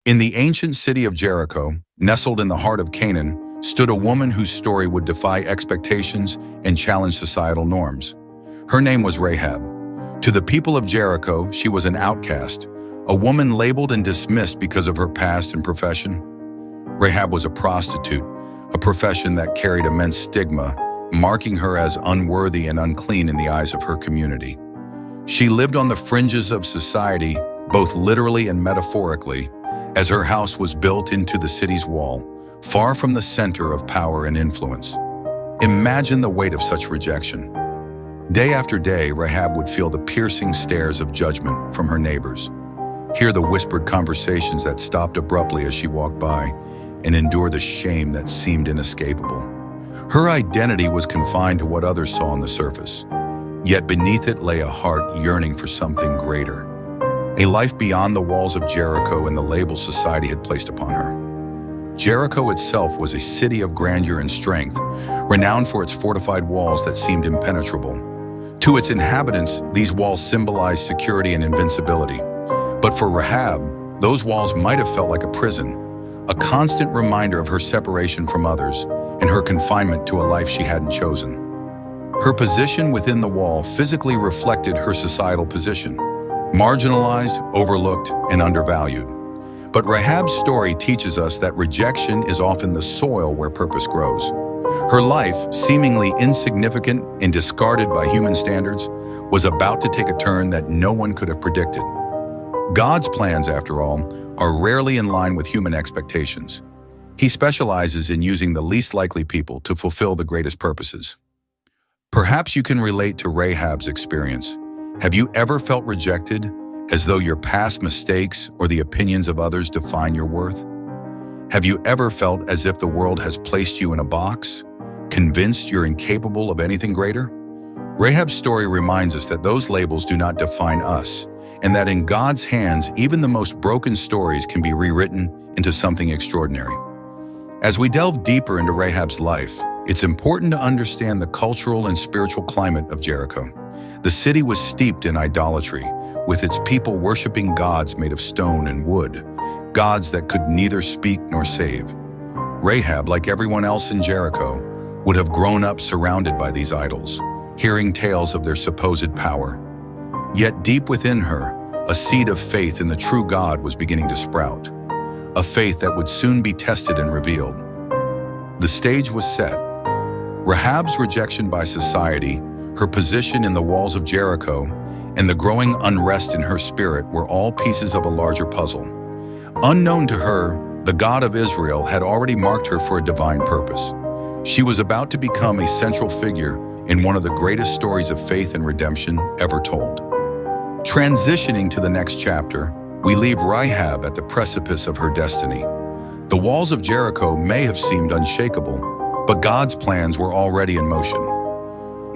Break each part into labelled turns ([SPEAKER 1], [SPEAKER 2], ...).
[SPEAKER 1] In the ancient city of Jericho, nestled in the heart of Canaan, stood a woman whose story would defy expectations and challenge societal norms. Her name was Rahab. To the people of Jericho, she was an outcast, a woman labeled and dismissed because of her past and profession. Rahab was a prostitute, a profession that carried immense stigma, marking her as unworthy and unclean in the eyes of her community. She lived on the fringes of society, both literally and metaphorically, as her house was built into the city's wall, far from the center of power and influence. Imagine the weight of such rejection. Day after day, Rahab would feel the piercing stares of judgment from her neighbors, hear the whispered conversations that stopped abruptly as she walked by, and endure the shame that seemed inescapable. Her identity was confined to what others saw on the surface, yet beneath it lay a heart yearning for something greater, a life beyond the walls of Jericho and the labels society had placed upon her. Jericho itself was a city of grandeur and strength, renowned for its fortified walls that seemed impenetrable. To its inhabitants, these walls symbolized security and invincibility. But for Rahab, those walls might have felt like a prison, a constant reminder of her separation from others and her confinement to a life she hadn't chosen. Her position within the wall physically reflected her societal position, marginalized, overlooked, and undervalued. But Rahab's story teaches us that rejection is often the soil where purpose grows. Her life, seemingly insignificant and discarded by human standards, was about to take a turn that no one could have predicted. God's plans, after all, are rarely in line with human expectations. He specializes in using the least likely people to fulfill the greatest purposes. Perhaps you can relate to Rahab's experience. Have you ever felt rejected, as though your past mistakes or the opinions of others define your worth? Have you ever felt as if the world has placed you in a box, convinced you're incapable of anything greater? Rahab's story reminds us that those labels do not define us, and that in God's hands, even the most broken stories can be rewritten into something extraordinary. As we delve deeper into Rahab's life, it's important to understand the cultural and spiritual climate of Jericho. The city was steeped in idolatry, with its people worshiping gods made of stone and wood, gods that could neither speak nor save. Rahab, like everyone else in Jericho, would have grown up surrounded by these idols, hearing tales of their supposed power. Yet deep within her, a seed of faith in the true God was beginning to sprout, a faith that would soon be tested and revealed. The stage was set. Rahab's rejection by society, her position in the walls of Jericho, and the growing unrest in her spirit were all pieces of a larger puzzle. Unknown to her, the God of Israel had already marked her for a divine purpose. She was about to become a central figure in one of the greatest stories of faith and redemption ever told. Transitioning to the next chapter, we leave Rahab at the precipice of her destiny. The walls of Jericho may have seemed unshakable, but God's plans were already in motion.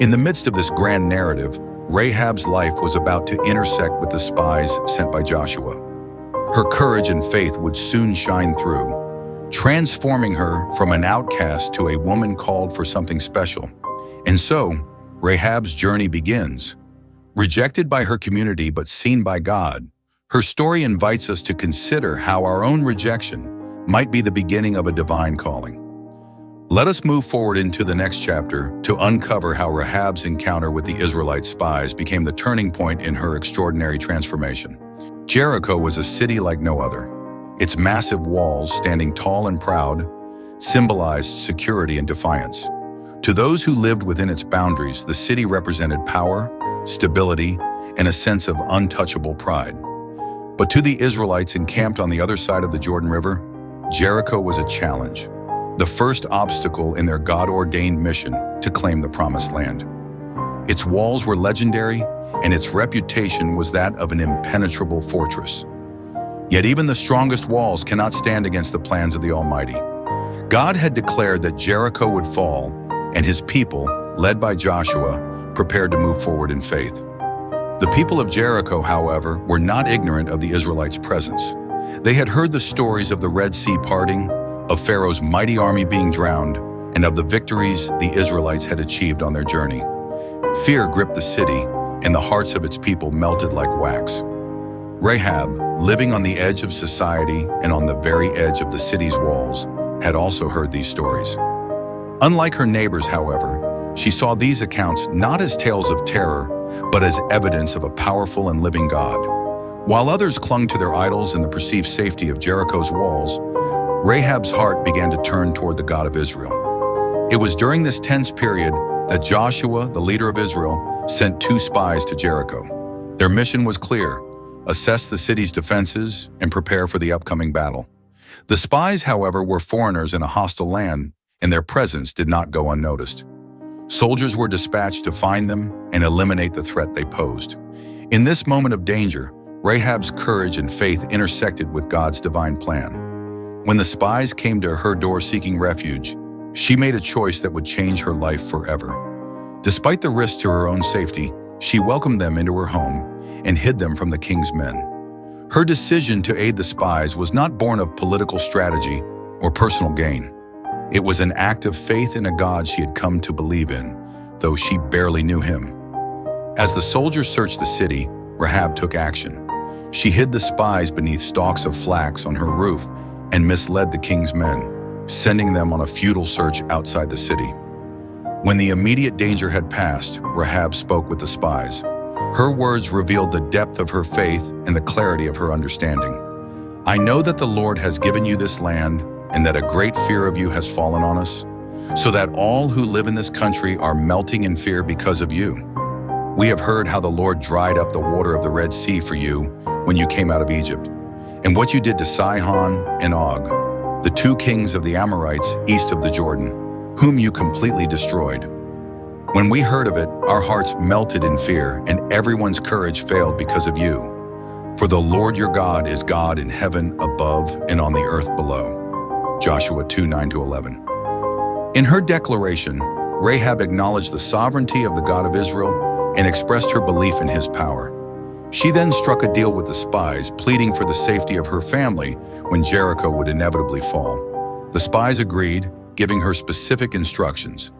[SPEAKER 1] In the midst of this grand narrative, Rahab's life was about to intersect with the spies sent by Joshua. Her courage and faith would soon shine through, transforming her from an outcast to a woman called for something special. And so, Rahab's journey begins. Rejected by her community but seen by God, her story invites us to consider how our own rejection might be the beginning of a divine calling. Let us move forward into the next chapter to uncover how Rahab's encounter with the Israelite spies became the turning point in her extraordinary transformation. Jericho was a city like no other. Its massive walls, standing tall and proud, symbolized security and defiance. To those who lived within its boundaries, the city represented power, stability, and a sense of untouchable pride. But to the Israelites encamped on the other side of the Jordan River, Jericho was a challenge, the first obstacle in their God-ordained mission to claim the Promised Land. Its walls were legendary, and its reputation was that of an impenetrable fortress. Yet even the strongest walls cannot stand against the plans of the Almighty. God had declared that Jericho would fall, and his people, led by Joshua, prepared to move forward in faith. The people of Jericho, however, were not ignorant of the Israelites' presence. They had heard the stories of the Red Sea parting, of Pharaoh's mighty army being drowned, and of the victories the Israelites had achieved on their journey. Fear gripped the city, and the hearts of its people melted like wax. Rahab, living on the edge of society and on the very edge of the city's walls, had also heard these stories. Unlike her neighbors, however, she saw these accounts not as tales of terror, but as evidence of a powerful and living God. While others clung to their idols and the perceived safety of Jericho's walls, Rahab's heart began to turn toward the God of Israel. It was during this tense period that Joshua, the leader of Israel, sent 2 spies to Jericho. Their mission was clear: assess the city's defenses and prepare for the upcoming battle. The spies, however, were foreigners in a hostile land, and their presence did not go unnoticed. Soldiers were dispatched to find them and eliminate the threat they posed. In this moment of danger, Rahab's courage and faith intersected with God's divine plan. When the spies came to her door seeking refuge, she made a choice that would change her life forever. Despite the risk to her own safety, she welcomed them into her home and hid them from the king's men. Her decision to aid the spies was not born of political strategy or personal gain. It was an act of faith in a God she had come to believe in, though she barely knew him. As the soldiers searched the city, Rahab took action. She hid the spies beneath stalks of flax on her roof and misled the king's men, sending them on a futile search outside the city. When the immediate danger had passed, Rahab spoke with the spies. Her words revealed the depth of her faith and the clarity of her understanding. "I know that the Lord has given you this land and that a great fear of you has fallen on us, so that all who live in this country are melting in fear because of you. We have heard how the Lord dried up the water of the Red Sea for you when you came out of Egypt, and what you did to Sihon and Og, the 2 kings of the Amorites east of the Jordan, whom you completely destroyed. When we heard of it, our hearts melted in fear, and everyone's courage failed because of you. For the Lord your God is God in heaven above and on the earth below." Joshua 2:9-11. In her declaration, Rahab acknowledged the sovereignty of the God of Israel and expressed her belief in his power. She then struck a deal with the spies, pleading for the safety of her family when Jericho would inevitably fall. The spies agreed, giving her specific instructions: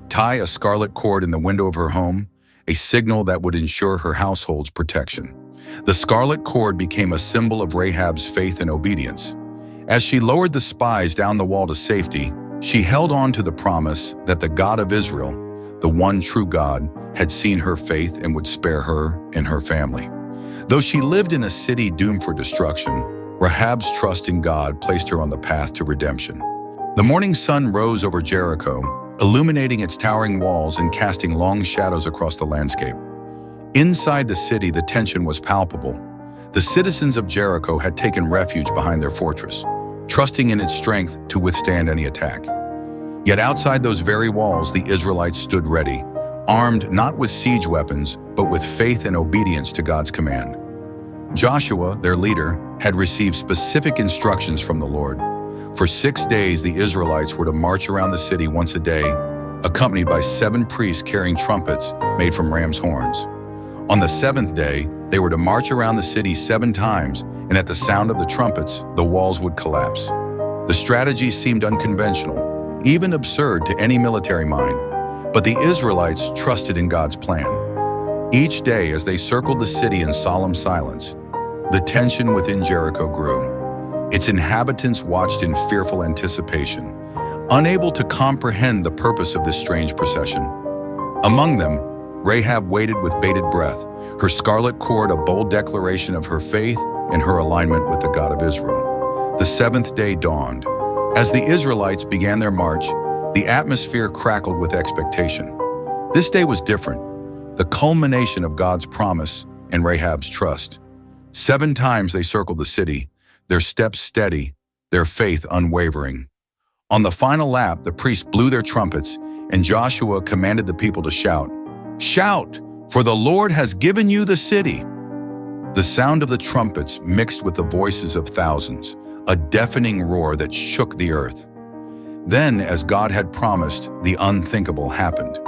[SPEAKER 1] tie a scarlet cord in the window of her home, a signal that would ensure her household's protection. The scarlet cord became a symbol of Rahab's faith and obedience. As she lowered the spies down the wall to safety, she held on to the promise that the God of Israel, the one true God, had seen her faith and would spare her and her family. Though she lived in a city doomed for destruction, Rahab's trust in God placed her on the path to redemption. The morning sun rose over Jericho, illuminating its towering walls and casting long shadows across the landscape. Inside the city, the tension was palpable. The citizens of Jericho had taken refuge behind their fortress, trusting in its strength to withstand any attack. Yet outside those very walls, the Israelites stood ready, armed not with siege weapons, but with faith and obedience to God's command. Joshua, their leader, had received specific instructions from the Lord. For 6 days, the Israelites were to march around the city once a day, accompanied by 7 priests carrying trumpets made from ram's horns. On the 7th day, they were to march around the city 7 times, and at the sound of the trumpets, the walls would collapse. The strategy seemed unconventional, even absurd to any military mind, but the Israelites trusted in God's plan. Each day, as they circled the city in solemn silence, the tension within Jericho grew. Its inhabitants watched in fearful anticipation, unable to comprehend the purpose of this strange procession. Among them, Rahab waited with bated breath, her scarlet cord a bold declaration of her faith and her alignment with the God of Israel. The 7th day dawned. As the Israelites began their march, the atmosphere crackled with expectation. This day was different, the culmination of God's promise and Rahab's trust. 7 times they circled the city, their steps steady, their faith unwavering. On the final lap, the priests blew their trumpets, and Joshua commanded the people to shout, "Shout, for the Lord has given you the city." The sound of the trumpets mixed with the voices of thousands, a deafening roar that shook the earth. Then, as God had promised, the unthinkable happened.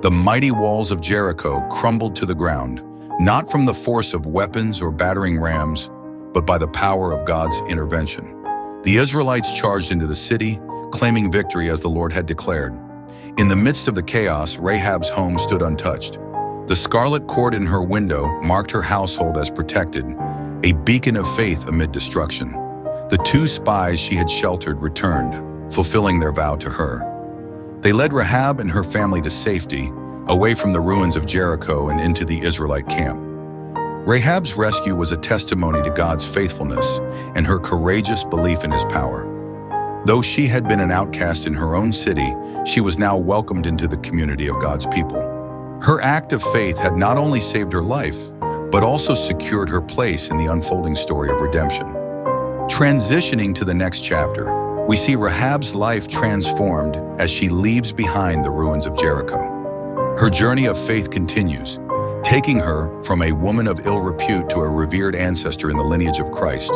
[SPEAKER 1] The mighty walls of Jericho crumbled to the ground, not from the force of weapons or battering rams, but by the power of God's intervention. The Israelites charged into the city, claiming victory as the Lord had declared. In the midst of the chaos, Rahab's home stood untouched. The scarlet cord in her window marked her household as protected, a beacon of faith amid destruction. The two spies she had sheltered returned, fulfilling their vow to her. They led Rahab and her family to safety, away from the ruins of Jericho and into the Israelite camp. Rahab's rescue was a testimony to God's faithfulness and her courageous belief in his power. Though she had been an outcast in her own city, she was now welcomed into the community of God's people. Her act of faith had not only saved her life, but also secured her place in the unfolding story of redemption. Transitioning to the next chapter, we see Rahab's life transformed as she leaves behind the ruins of Jericho. Her journey of faith continues, taking her from a woman of ill repute to a revered ancestor in the lineage of Christ.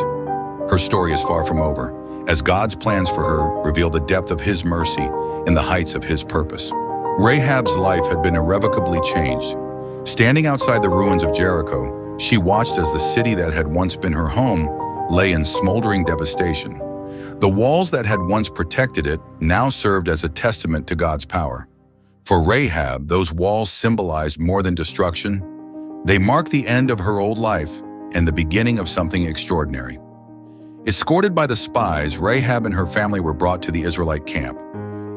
[SPEAKER 1] Her story is far from over, as God's plans for her reveal the depth of his mercy and the heights of his purpose. Rahab's life had been irrevocably changed. Standing outside the ruins of Jericho, she watched as the city that had once been her home lay in smoldering devastation. The walls that had once protected it now served as a testament to God's power. For Rahab, those walls symbolized more than destruction. They marked the end of her old life and the beginning of something extraordinary. Escorted by the spies, Rahab and her family were brought to the Israelite camp.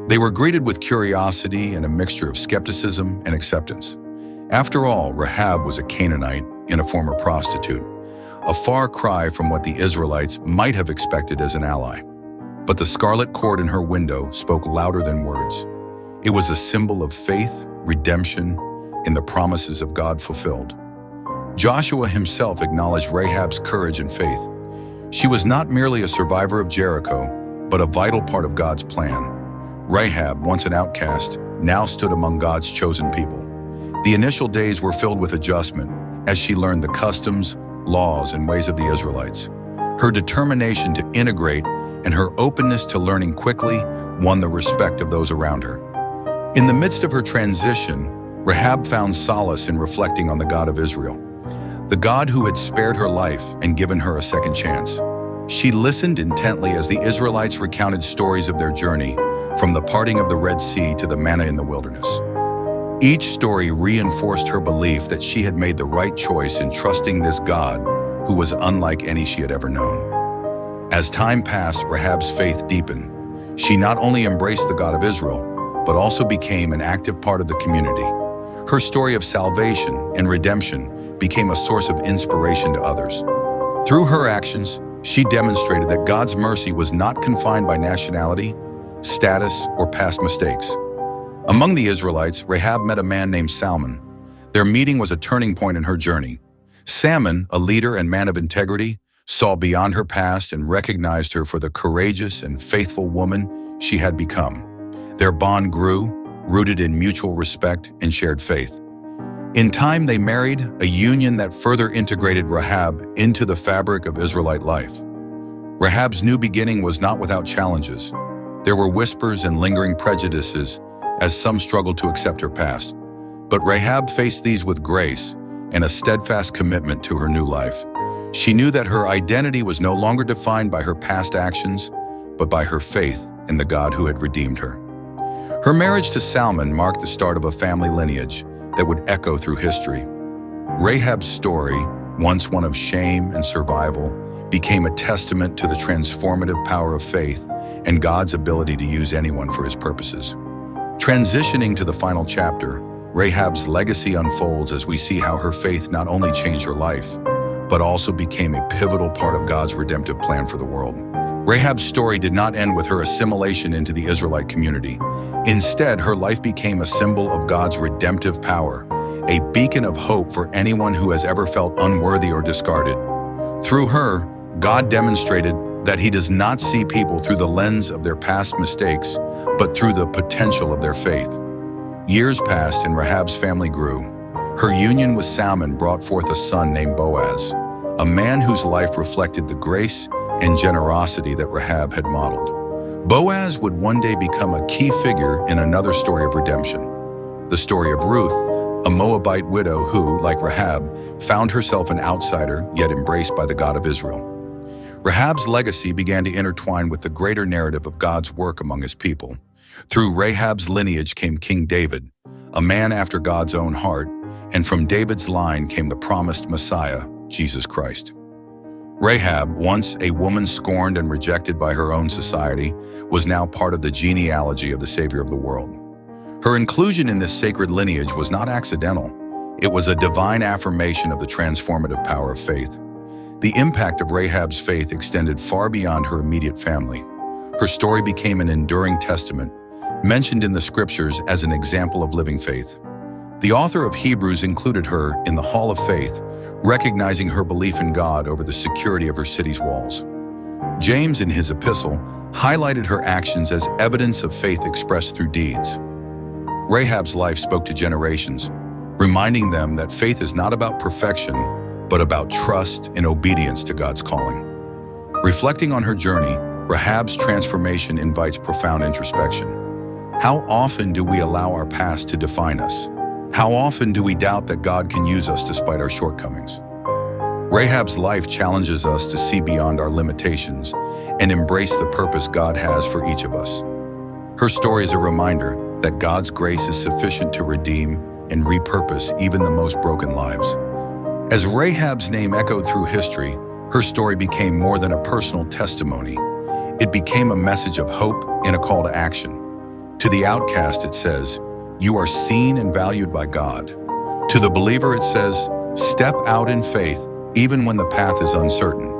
[SPEAKER 1] They were greeted with curiosity and a mixture of skepticism and acceptance. After all, Rahab was a Canaanite and a former prostitute, a far cry from what the Israelites might have expected as an ally. But the scarlet cord in her window spoke louder than words. It was a symbol of faith, redemption, and the promises of God fulfilled. Joshua himself acknowledged Rahab's courage and faith. She was not merely a survivor of Jericho, but a vital part of God's plan. Rahab, once an outcast, now stood among God's chosen people. The initial days were filled with adjustment as she learned the customs, laws, and ways of the Israelites. Her determination to integrate and her openness to learning quickly won the respect of those around her. In the midst of her transition, Rahab found solace in reflecting on the God of Israel, the God who had spared her life and given her a second chance. She listened intently as the Israelites recounted stories of their journey, from the parting of the Red Sea to the manna in the wilderness. Each story reinforced her belief that she had made the right choice in trusting this God who was unlike any she had ever known. As time passed, Rahab's faith deepened. She not only embraced the God of Israel, but also became an active part of the community. Her story of salvation and redemption became a source of inspiration to others. Through her actions, she demonstrated that God's mercy was not confined by nationality, status, or past mistakes. Among the Israelites, Rahab met a man named Salmon. Their meeting was a turning point in her journey. Salmon, a leader and man of integrity, saw beyond her past and recognized her for the courageous and faithful woman she had become. Their bond grew, rooted in mutual respect and shared faith. In time, they married, a union that further integrated Rahab into the fabric of Israelite life. Rahab's new beginning was not without challenges. There were whispers and lingering prejudices as some struggled to accept her past. But Rahab faced these with grace and a steadfast commitment to her new life. She knew that her identity was no longer defined by her past actions, but by her faith in the God who had redeemed her. Her marriage to Salmon marked the start of a family lineage that would echo through history. Rahab's story, once one of shame and survival, became a testament to the transformative power of faith and God's ability to use anyone for his purposes. Transitioning to the final chapter, Rahab's legacy unfolds as we see how her faith not only changed her life, but also became a pivotal part of God's redemptive plan for the world. Rahab's story did not end with her assimilation into the Israelite community. Instead, her life became a symbol of God's redemptive power, a beacon of hope for anyone who has ever felt unworthy or discarded. Through her, God demonstrated that he does not see people through the lens of their past mistakes, but through the potential of their faith. Years passed and Rahab's family grew. Her union with Salmon brought forth a son named Boaz, a man whose life reflected the grace and generosity that Rahab had modeled. Boaz would one day become a key figure in another story of redemption, the story of Ruth, a Moabite widow who, like Rahab, found herself an outsider yet embraced by the God of Israel. Rahab's legacy began to intertwine with the greater narrative of God's work among his people. Through Rahab's lineage came King David, a man after God's own heart, and from David's line came the promised Messiah, Jesus Christ. Rahab, once a woman scorned and rejected by her own society, was now part of the genealogy of the Savior of the world. Her inclusion in this sacred lineage was not accidental. It was a divine affirmation of the transformative power of faith. The impact of Rahab's faith extended far beyond her immediate family. Her story became an enduring testament, mentioned in the scriptures as an example of living faith. The author of Hebrews included her in the Hall of Faith, recognizing her belief in God over the security of her city's walls. James, in his epistle, highlighted her actions as evidence of faith expressed through deeds. Rahab's life spoke to generations, reminding them that faith is not about perfection, but about trust and obedience to God's calling. Reflecting on her journey, Rahab's transformation invites profound introspection. How often do we allow our past to define us? How often do we doubt that God can use us despite our shortcomings? Rahab's life challenges us to see beyond our limitations and embrace the purpose God has for each of us. Her story is a reminder that God's grace is sufficient to redeem and repurpose even the most broken lives. As Rahab's name echoed through history, her story became more than a personal testimony. It became a message of hope and a call to action. To the outcast, it says, "You are seen and valued by God." To the believer, it says, "Step out in faith, even when the path is uncertain."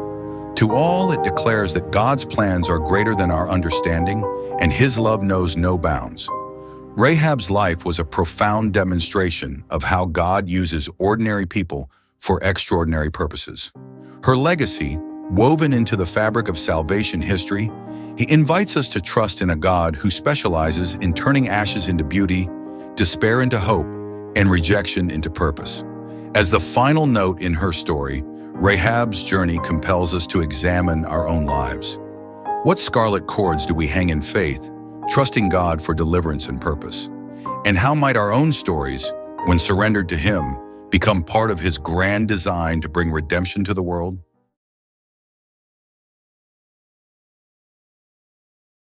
[SPEAKER 1] To all, it declares that God's plans are greater than our understanding, and His love knows no bounds. Rahab's life was a profound demonstration of how God uses ordinary people for extraordinary purposes. Her legacy, woven into the fabric of salvation history, He invites us to trust in a God who specializes in turning ashes into beauty, despair into hope, and rejection into purpose. As the final note in her story, Rahab's journey compels us to examine our own lives. What scarlet cords do we hang in faith, trusting God for deliverance and purpose? And how might our own stories, when surrendered to Him, become part of His grand design to bring redemption to the world?